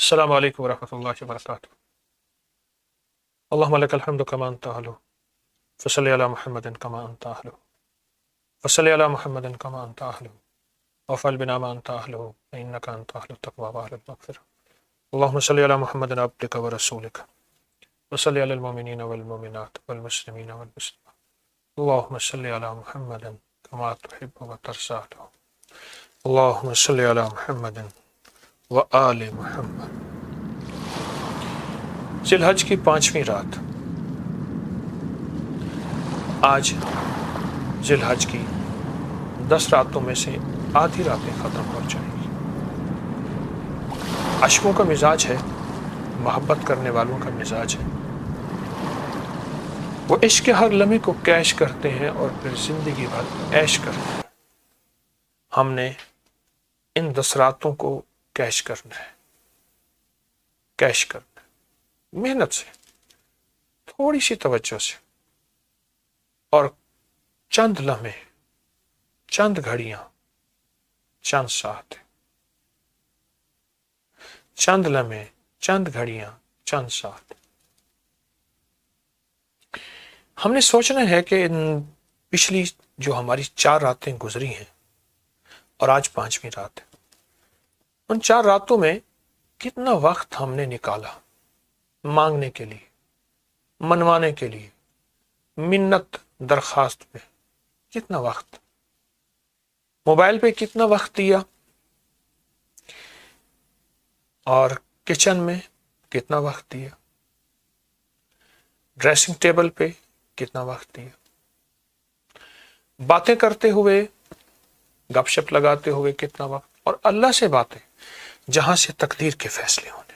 السلام علیکم ورحمۃ اللہ وبرکاتہ۔ اللہم لک الحمد کما انت اہلہ فصلی علی محمد کما انت اہلہ فصلی علی محمد کما انت اہلہ وفعل بنا ما انت اہلہ انک انت اہل التقوی واہل المغفرہ۔ اللہم صلی علی محمد عبدک ورسولک وصلی علی المؤمنین والمؤمنات والمسلمین والمسلمات۔ اللہم صلی علی محمد کما تحب وترضى۔ اللہم صلی علی محمد وآل محمد۔ ذی الحج کی 5ویں رات۔ آج ذی الحج کی 10 راتوں میں سے آدھی راتیں ختم ہو جائیں گی۔ عشقوں کا مزاج ہے، محبت کرنے والوں کا مزاج ہے، وہ عشق کے ہر لمحے کو کیش کرتے ہیں اور پھر زندگی بھر عیش کرتے ہیں۔ ہم نے ان 10 راتوں کو کیش کرنا ہے، کیش کرنا ہے، محنت سے، تھوڑی سی توجہ سے، اور چند لمحے، چند گھڑیاں، چند ساتھ، چند لمحے، چند گھڑیاں، چند ساتھ۔ ہم نے سوچنا ہے کہ ان پچھلی جو ہماری 4 راتیں گزری ہیں اور آج 5ویں رات ہے، ان 4 راتوں میں کتنا وقت ہم نے نکالا مانگنے کے لیے، منوانے کے لیے، منت درخواست پہ، کتنا وقت، موبائل پہ کتنا وقت دیا، اور کچن میں کتنا وقت دیا، ڈریسنگ ٹیبل پہ کتنا وقت دیا، باتیں کرتے ہوئے، گپ شپ لگاتے ہوئے کتنا وقت، اور اللہ سے باتیں جہاں سے تقدیر کے فیصلے ہونے،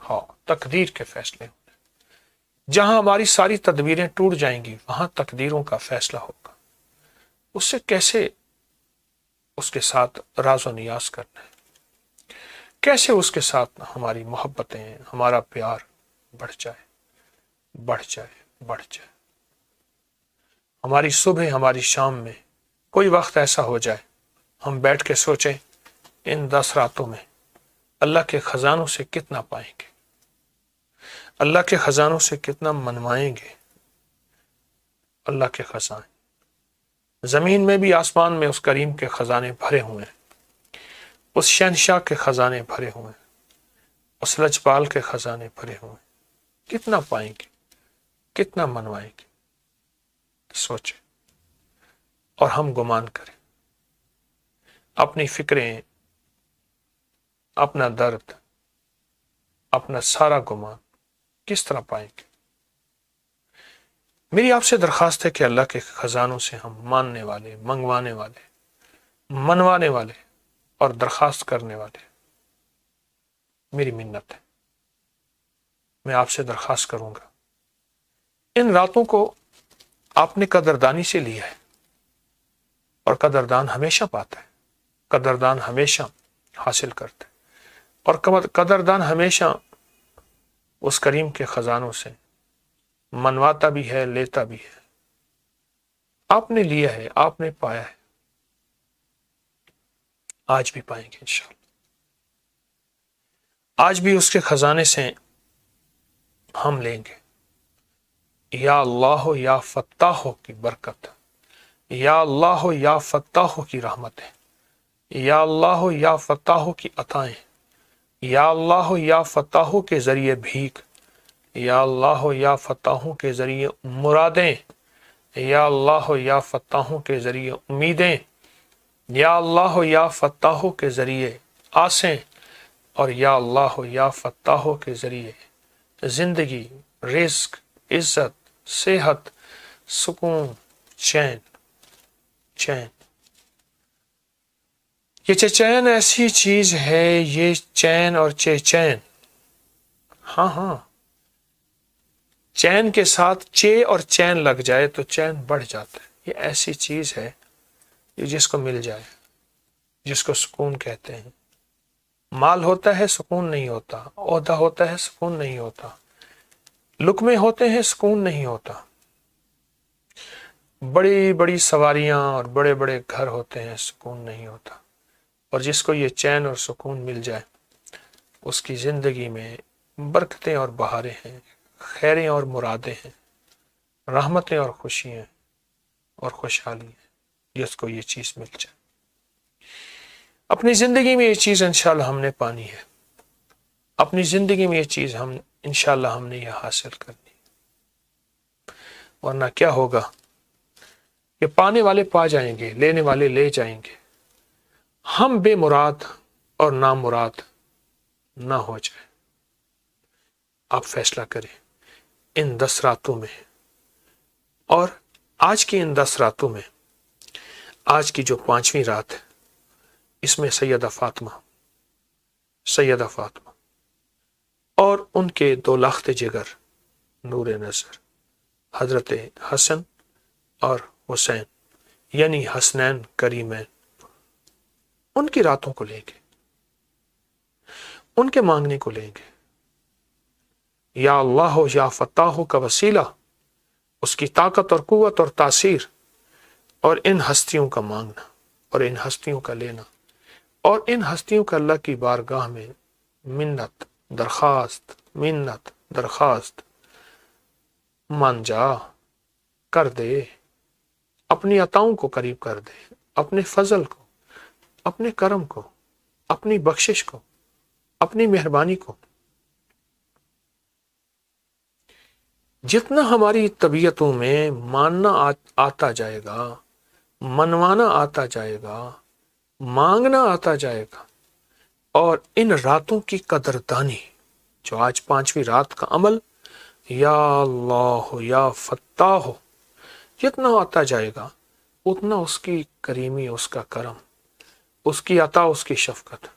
ہاں تقدیر کے فیصلے ہونے، جہاں ہماری ساری تدبیریں ٹوٹ جائیں گی وہاں تقدیروں کا فیصلہ ہوگا۔ اس سے کیسے اس کے ساتھ راز و نیاز کرنا ہے، کیسے اس کے ساتھ ہماری محبتیں، ہمارا پیار بڑھ جائے، بڑھ جائے، بڑھ جائے۔ ہماری صبح، ہماری شام میں کوئی وقت ایسا ہو جائے ہم بیٹھ کے سوچیں ان 10 راتوں میں اللہ کے خزانوں سے کتنا پائیں گے، اللہ کے خزانوں سے کتنا منوائیں گے۔ اللہ کے خزانے، زمین میں بھی آسمان میں اس کریم کے خزانے بھرے ہوئے ہیں، اس شہنشاہ کے خزانے بھرے ہوئے ہیں، اس لجپال کے خزانے بھرے ہوئے ہیں۔ کتنا پائیں گے، کتنا منوائیں گے، سوچیں اور ہم گمان کریں، اپنی فکریں، اپنا درد، اپنا سارا گمان کس طرح پائیں گے۔ میری آپ سے درخواست ہے کہ اللہ کے خزانوں سے ہم ماننے والے، منگوانے والے، منوانے والے اور درخواست کرنے والے، میری منت ہے، میں آپ سے درخواست کروں گا ان راتوں کو آپ نے قدردانی سے لیا ہے، اور قدردان ہمیشہ پاتا ہے، قدردان ہمیشہ حاصل کرتا ہے، اور قدردان ہمیشہ اس کریم کے خزانوں سے منواتا بھی ہے، لیتا بھی ہے۔ آپ نے لیا ہے، آپ نے پایا ہے، آج بھی پائیں گے انشاءاللہ۔ آج بھی اس کے خزانے سے ہم لیں گے۔ یا اللہ یا فتاح کی برکت، یا اللہ یا فتاح کی رحمتیں، یا اللہ یا فتاح کی عطائیں، یا اللہ یا فتاح کے ذریعے بھیک، یا اللہ یا فتاح کے ذریعے مرادیں، یا اللہ یا فتاح کے ذریعے امیدیں، یا اللہ یا فتاح کے ذریعے آسیں، اور یا اللہ یا فتاح کے ذریعے زندگی، رزق، عزت، صحت، سکون، چین، چین۔ یہ چین ایسی چیز ہے، یہ چین اور چین، ہاں ہاں، چین کے ساتھ چے اور چین لگ جائے تو چین بڑھ جاتا ہے۔ یہ ایسی چیز ہے یہ جس کو مل جائے، جس کو سکون کہتے ہیں۔ مال ہوتا ہے سکون نہیں ہوتا، عہدہ ہوتا ہے سکون نہیں ہوتا، لقمے ہوتے ہیں سکون نہیں ہوتا، بڑی بڑی سواریاں اور بڑے بڑے گھر ہوتے ہیں سکون نہیں ہوتا۔ اور جس کو یہ چین اور سکون مل جائے اس کی زندگی میں برکتیں اور بہاریں ہیں، خیریں اور مرادیں ہیں، رحمتیں اور خوشیاں اور خوشحالی ہیں، جس کو یہ چیز مل جائے۔ اپنی زندگی میں یہ چیز انشاءاللہ ہم نے پانی ہے، اپنی زندگی میں یہ چیز انشاءاللہ ہم نے یہ حاصل کرنی، ورنہ کیا ہوگا کہ پانے والے پا جائیں گے، لینے والے لے جائیں گے، ہم بے مراد اور نامراد نہ ہو جائے۔ آپ فیصلہ کریں ان 10 راتوں میں، اور آج کی ان 10 راتوں میں، آج کی جو 5ویں رات ہے، اس میں سیدہ فاطمہ اور ان کے 2 لاخت جگر نور نظر حضرت حسن اور حسین، یعنی حسنین کریمین، ان کی راتوں کو لیں گے، ان کے مانگنے کو لیں گے۔ یا اللہ یا فتاح کا وسیلہ، اس کی طاقت اور قوت اور تاثیر، اور ان ہستیوں کا مانگنا اور ان ہستیوں کا لینا، اور ان ہستیوں کا اللہ کی بارگاہ میں منت درخواست مان جا کر دے، اپنی عطاؤں کو قریب کر دے، اپنے فضل کو، اپنے کرم کو، اپنی بخشش کو، اپنی مہربانی کو۔ جتنا ہماری طبیعتوں میں ماننا آتا جائے گا، منوانا آتا جائے گا، مانگنا آتا جائے گا، اور ان راتوں کی قدردانی، جو آج 5ویں رات کا عمل یا اللہ یا فتاح، جتنا آتا جائے گا، اتنا اس کی کریمی، اس کا کرم، اس کی عطا، اس کی شفقت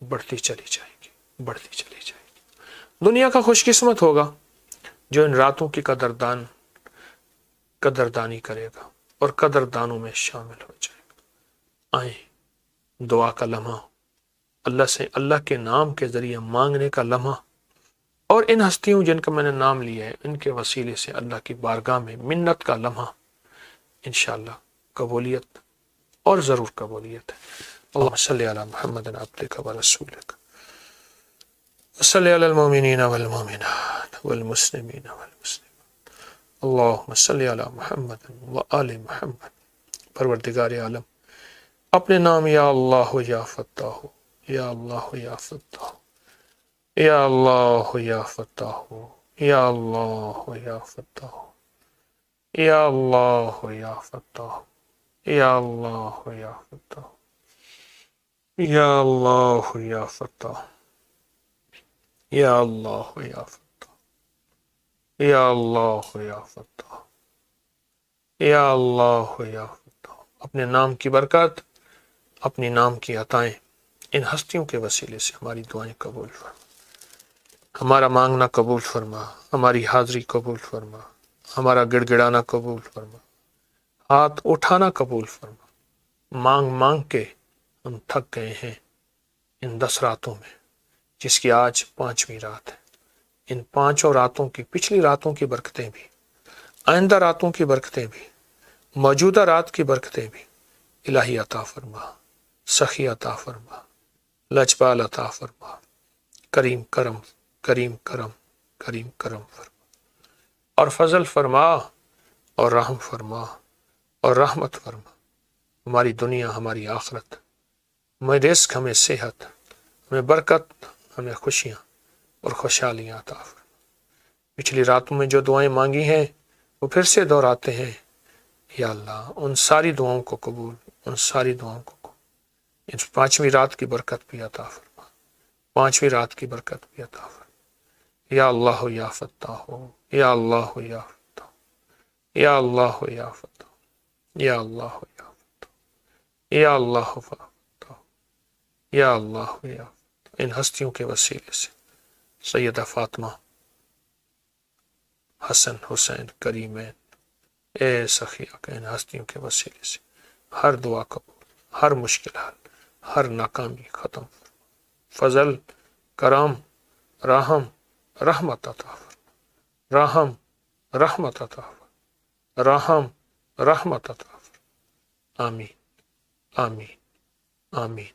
بڑھتی چلی جائے گی۔ دنیا کا خوش قسمت ہوگا جو ان راتوں کی قدردانی کرے گا اور قدردانوں میں شامل ہو جائے گا۔ آئیں، دعا کا لمحہ، اللہ سے اللہ کے نام کے ذریعے مانگنے کا لمحہ، اور ان ہستیوں جن کا میں نے نام لیا ہے، ان کے وسیلے سے اللہ کی بارگاہ میں منت کا لمحہ، انشاءاللہ قبولیت اور ضرور قبولیت ہے۔ اللہم صلی علی محمد عبدک و رسولک، صلی علی المؤمنین والمؤمنات والمسلمین والمسلمات، اللہم صلی علی محمد و آل محمد۔ پروردگار عالم، اپنے نام یا اللہ یا فتاح، یا اللہ یا فتاح، یا اللہ یا فتاح، یا اللہ یا فتاح، یا اللہ یا فتاح، یا اللہ یا فتاح، یا اللہ یا فتاح، یا اللہ یا فتاح، یا اللہ یا فتاح، یا اللہ یا فتاح۔ اپنے نام کی برکت، اپنی نام کی عطائیں ان ہستیوں کے وسیلے سے ہماری دعائیں قبول فرما، ہمارا مانگنا قبول فرما، ہماری حاضری قبول فرما، ہمارا گڑ گڑانا قبول فرما، ہاتھ اٹھانا قبول فرما۔ مانگ مانگ کے ہم تھک گئے ہیں ان 10 راتوں میں، جس کی آج 5ویں رات ہے۔ ان 5 راتوں کی، پچھلی راتوں کی برکتیں بھی، آئندہ راتوں کی برکتیں بھی، موجودہ رات کی برکتیں بھی الہی عطا فرما، سخی عطا فرما، لجپال عطا فرما، کریم کرم فرما، اور فضل فرما اور رحم فرما اور رحمت فرما۔ ہماری دنیا، ہماری آخرت، ہمیں رزق، ہمیں صحت، ہمیں برکت، ہمیں خوشیاں اور خوشحالیاں عطا فرما۔ پچھلی راتوں میں جو دعائیں مانگی ہیں وہ پھر سے دہراتے ہیں، یا اللہ ان ساری دعاؤں کو قبول، ان ساری دعاؤں کو قبول، ان 5ویں رات کی برکت بھی عطا فرما، 5ویں رات کی برکت بھی عطا فرما۔ یا اللہ یا فتاح، یا اللہ یا فتاح، یا اللہ یا فتاح، یا اللہ یا فتاح، یا اللہ فتاح، یا اللہ یا فتاح۔ ان ہستیوں کے وسیلے سے سیدہ فاطمہ، حسن، حسین، کریمین، اے سخیہ کے ان ہستیوں کے وسیلے سے ہر دعا قبول، ہر مشکل حل، ہر ناکامی ختم، فضل، کرم، رحم، رحمت عطا فرما، رحم، رحمت عطا فرما، رحم، رحمت عطا فرما۔ آمین آمین آمین،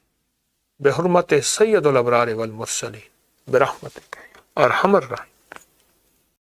بحرمت سید الابرار والمرسلین برحمتک یا ارحم الراحمین.